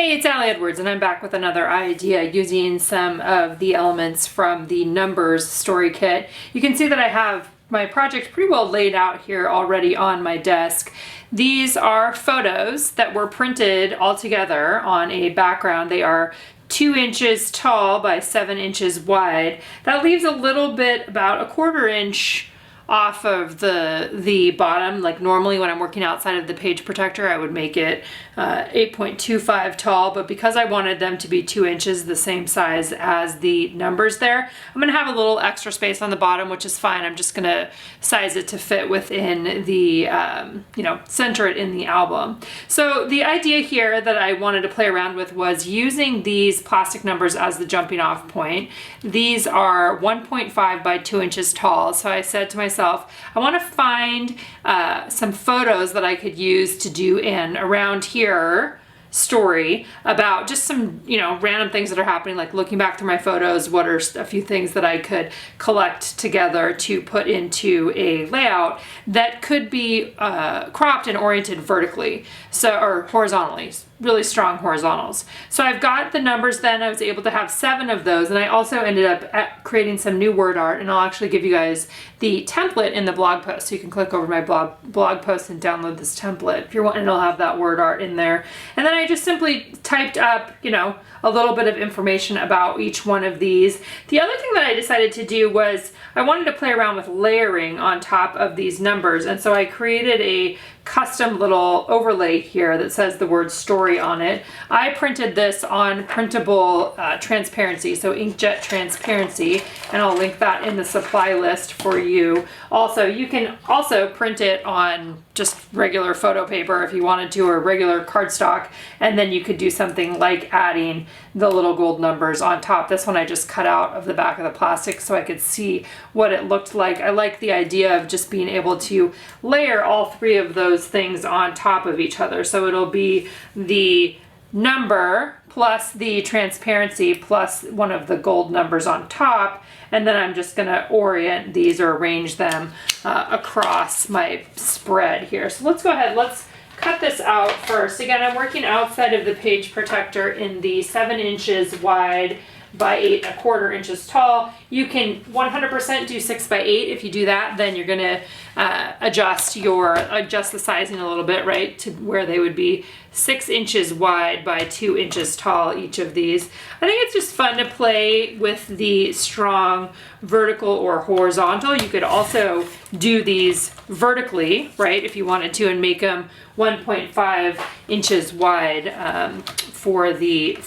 Hey, it's Allie Edwards, and I'm back with another idea using some of the elements from the Numbers story kit. You can see that I have my project pretty well laid out here already on my desk. These are photos that were printed all together on a background. They are 2 inches tall by 7 inches wide. That leaves a little bit, about a 1/4 inch off of the bottom. Like normally when I'm working outside of the page protector, I would make it 8.25 tall, but because I wanted them to be 2 inches, the same size as the numbers there, I'm gonna have a little extra space on the bottom, which is fine. I'm just gonna size it to fit within the, center it in the album. So the idea here that I wanted to play around with was using these plastic numbers as the jumping off point. These are 1.5 by 2 inches tall. So I said to myself, I want to find some photos that I could use to do an around here story about just some, random things that are happening, like looking back through my photos, what are a few things that I could collect together to put into a layout that could be cropped and oriented vertically, or horizontally, really strong horizontals. So I've got the numbers then. I was able to have 7 of those, and I also ended up creating some new word art, and I'll actually give you guys the template in the blog post. So you can click over my blog post and download this template if you're wanting. It'll have that word art in there. And then I just simply typed up, a little bit of information about each one of these. The other thing that I decided to do was I wanted to play around with layering on top of these numbers, and so I created a custom little overlay here that says the word story on it. I printed this on printable transparency, so inkjet transparency, and I'll link that in the supply list for you. Also, you can also print it on just regular photo paper if you wanted to, or regular cardstock, and then you could do something like adding the little gold numbers on top. This one I just cut out of the back of the plastic so I could see what it looked like. I like the idea of just being able to layer all 3 of those things on top of each other. So it'll be the number plus the transparency plus one of the gold numbers on top, and then I'm just gonna orient these or arrange them across my spread here. So let's go ahead, let's cut this out first. Again, I'm working outside of the page protector in the 7 inches wide by 8.25 inches tall. You can 100% do 6 by 8. If you do that, then you're gonna adjust the sizing a little bit, right, to where they would be 6 inches wide by 2 inches tall, each of these. I think it's just fun to play with the strong vertical or horizontal. You could also do these vertically, right, if you wanted to, and make them 1.5 inches wide for the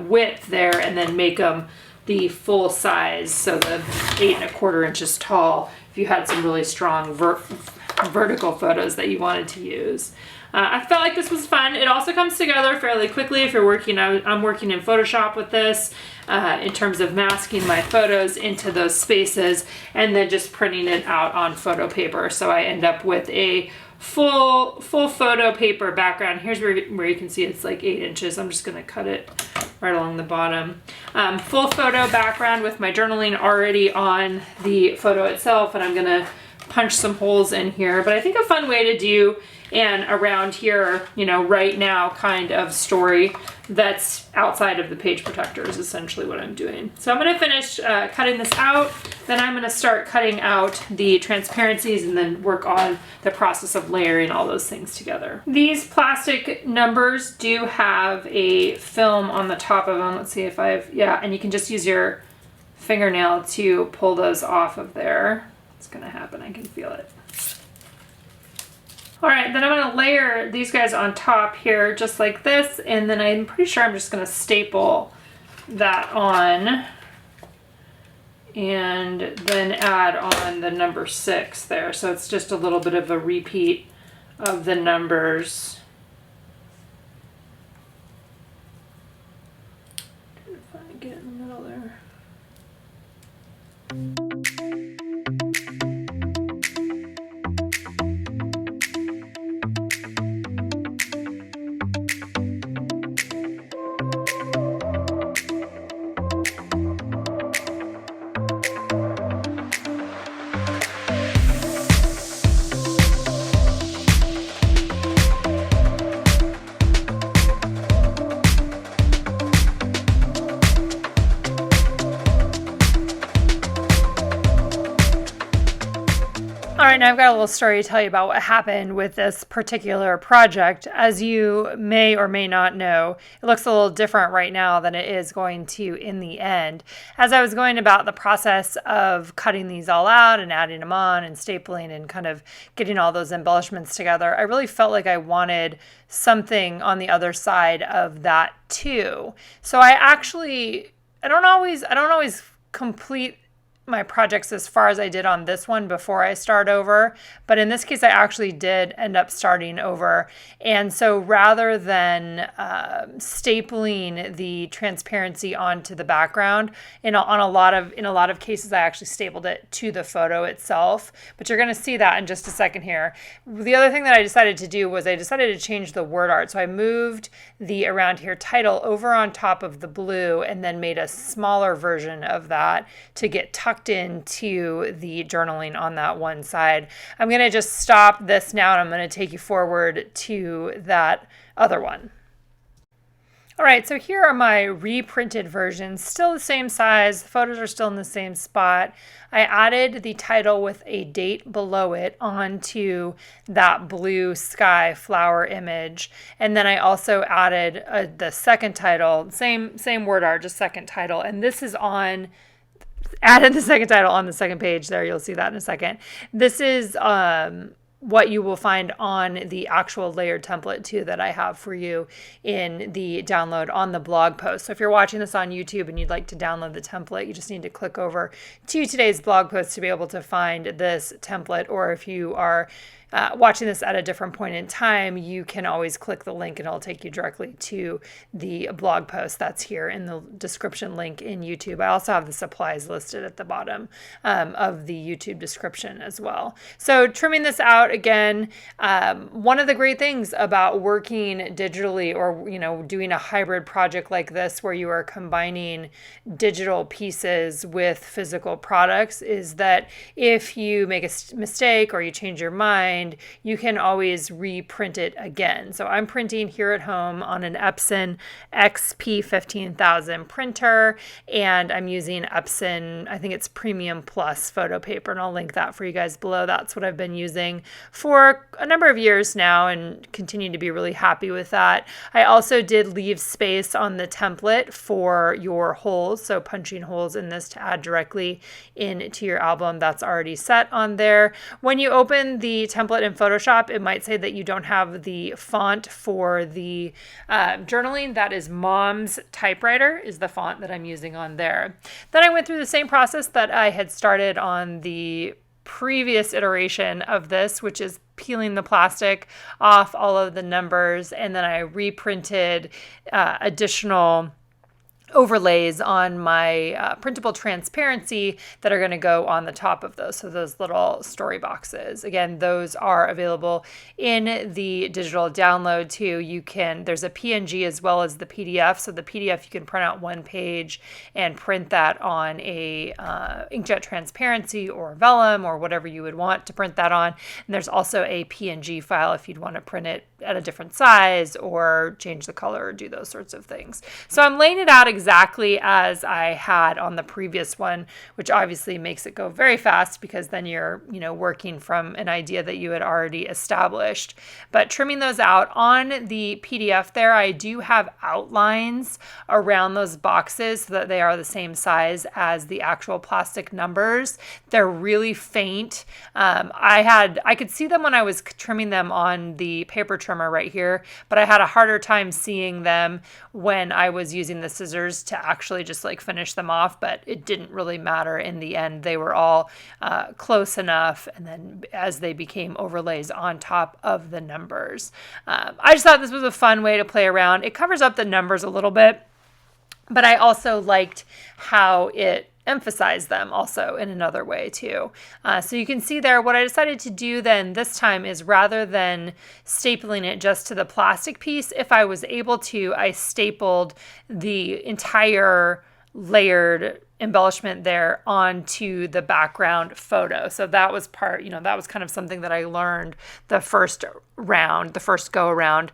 width there, and then make them the full size, so the 8.25 inches tall, if you had some really strong vertical photos that you wanted to use. I felt like this was fun. It also comes together fairly quickly if you're working. I'm working in Photoshop with this in terms of masking my photos into those spaces and then just printing it out on photo paper. So I end up with a full photo paper background. Here's where you can see it's like 8 inches. I'm just gonna cut it right along the bottom. Full photo background with my journaling already on the photo itself, and I'm gonna punch some holes in here. But I think a fun way to do an around here, right now kind of story that's outside of the page protector is essentially what I'm doing. So I'm gonna finish cutting this out, then I'm gonna start cutting out the transparencies and then work on the process of layering all those things together. These plastic numbers do have a film on the top of them. Let's see if and you can just use your fingernail to pull those off of there. It's gonna happen, I can feel it. All right, then I'm gonna layer these guys on top here just like this, and then I'm pretty sure I'm just gonna staple that on and then add on the number 6 there. So it's just a little bit of a repeat of the numbers. If I get in the middle there. I've got a little story to tell you about what happened with this particular project. As you may or may not know, it looks a little different right now than it is going to in the end. As I was going about the process of cutting these all out and adding them on and stapling and kind of getting all those embellishments together, I really felt like I wanted something on the other side of that too. So I don't always complete my projects as far as I did on this one before I start over, but in this case I actually did end up starting over. And so rather than stapling the transparency onto the background, in a lot of cases I actually stapled it to the photo itself, but you're going to see that in just a second here. The other thing that I decided to do was I decided to change the word art. So I moved the around here title over on top of the blue and then made a smaller version of that to get tucked into the journaling on that one side. I'm going to just stop this now and I'm going to take you forward to that other one. All right, so here are my reprinted versions, still the same size, the photos are still in the same spot. I added the title with a date below it onto that blue sky flower image. And then I also added the second title, same word art, just second title. And this is added the second title on the second page there. You'll see that in a second. This is what you will find on the actual layered template too that I have for you in the download on the blog post. So if you're watching this on YouTube and you'd like to download the template, you just need to click over to today's blog post to be able to find this template. Or if you are watching this at a different point in time, you can always click the link and it'll take you directly to the blog post that's here in the description link in YouTube. I also have the supplies listed at the bottom of the YouTube description as well. So trimming this out again, one of the great things about working digitally or doing a hybrid project like this where you are combining digital pieces with physical products is that if you make a mistake or you change your mind, you can always reprint it again. So I'm printing here at home on an Epson XP 15000 printer, and I'm using Epson, I think it's Premium Plus photo paper, and I'll link that for you guys below. That's what I've been using for a number of years now and continue to be really happy with that. I also did leave space on the template for your holes, so punching holes in this to add directly into your album. That's already set on there. When you open the template in Photoshop, it might say that you don't have the font for the journaling. That is Mom's Typewriter is the font that I'm using on there. Then I went through the same process that I had started on the previous iteration of this, which is peeling the plastic off all of the numbers, and then I reprinted additional overlays on my printable transparency that are going to go on the top of those. So those little story boxes, again, those are available in the digital download too. There's a PNG as well as the PDF. So the PDF, you can print out one page and print that on a inkjet transparency or vellum or whatever you would want to print that on. And there's also a PNG file if you'd want to print it at a different size or change the color or do those sorts of things. So I'm laying it out exactly as I had on the previous one, which obviously makes it go very fast because then you're, working from an idea that you had already established. But trimming those out on the PDF there, I do have outlines around those boxes so that they are the same size as the actual plastic numbers. They're really faint. I could see them when I was trimming them on the paper trimmer right here, but I had a harder time seeing them when I was using the scissors to actually just finish them off, but it didn't really matter in the end. They were all close enough, and then as they became overlays on top of the numbers. I just thought this was a fun way to play around. It covers up the numbers a little bit, but I also liked how it emphasized them also in another way too. So you can see there what I decided to do then this time is rather than stapling it just to the plastic piece, if I was able to, I stapled the entire layered embellishment there onto the background photo. So that was part, that was kind of something that I learned the first go around.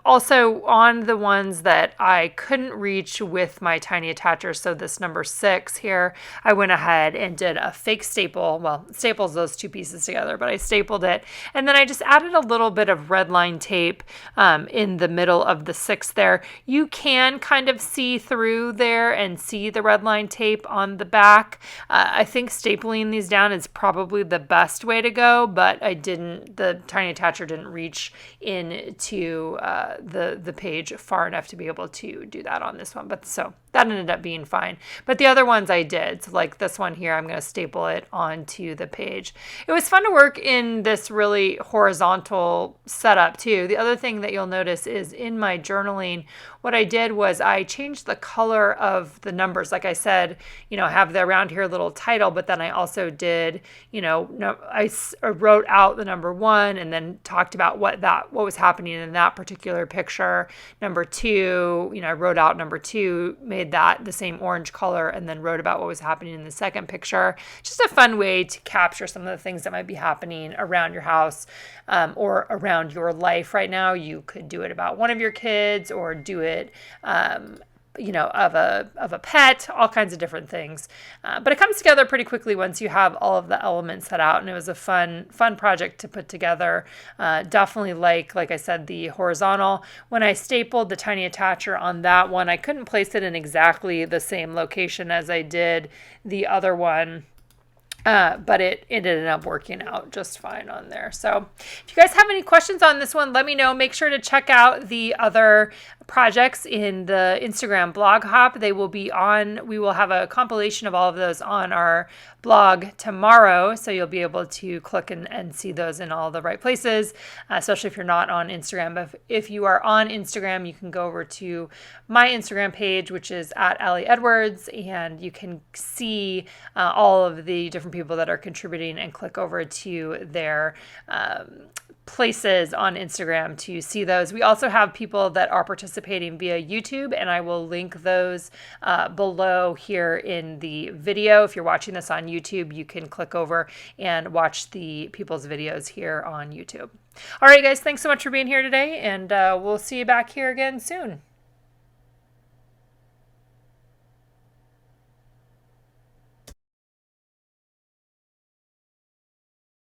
Also on the ones that I couldn't reach with my tiny attacher, so this number 6 here, I went ahead and did a fake staple. Well, it staples those two pieces together, but I stapled it. And then I just added a little bit of red line tape in the middle of the 6 there. You can kind of see through there and see the red line tape on the back. I think stapling these down is probably the best way to go, but the tiny attacher didn't reach into the page far enough to be able to do that on this one. But so that ended up being fine. But the other ones I did, so like this one here, I'm going to staple it onto the page. It was fun to work in this really horizontal setup too. The other thing that you'll notice is in my journaling, what I did was I changed the color of the numbers. Like I said, I have around here a little title, but then I also did, I wrote out the number 1 and then talked about what was happening in that particular picture. Number 2, I wrote out number 2, made that the same orange color, and then wrote about what was happening in the second picture. Just a fun way to capture some of the things that might be happening around your house or around your life right now. You could do it about one of your kids or do it of a pet, all kinds of different things. But it comes together pretty quickly once you have all of the elements set out, and it was a fun project to put together. Definitely like I said, the horizontal. When I stapled the tiny attacher on that one, I couldn't place it in exactly the same location as I did the other one. But it ended up working out just fine on there. So if you guys have any questions on this one, let me know. Make sure to check out the other projects in the Instagram blog hop. We will have a compilation of all of those on our blog tomorrow. So you'll be able to click and see those in all the right places, especially if you're not on Instagram. But if you are on Instagram, you can go over to my Instagram page, which is at Allie Edwards, and you can see all of the different people that are contributing and click over to their places on Instagram to see those. We also have people that are participating via YouTube, and I will link those below here in the video. If you're watching this on YouTube, you can click over and watch the people's videos here on YouTube. All right, guys, thanks so much for being here today, and we'll see you back here again soon.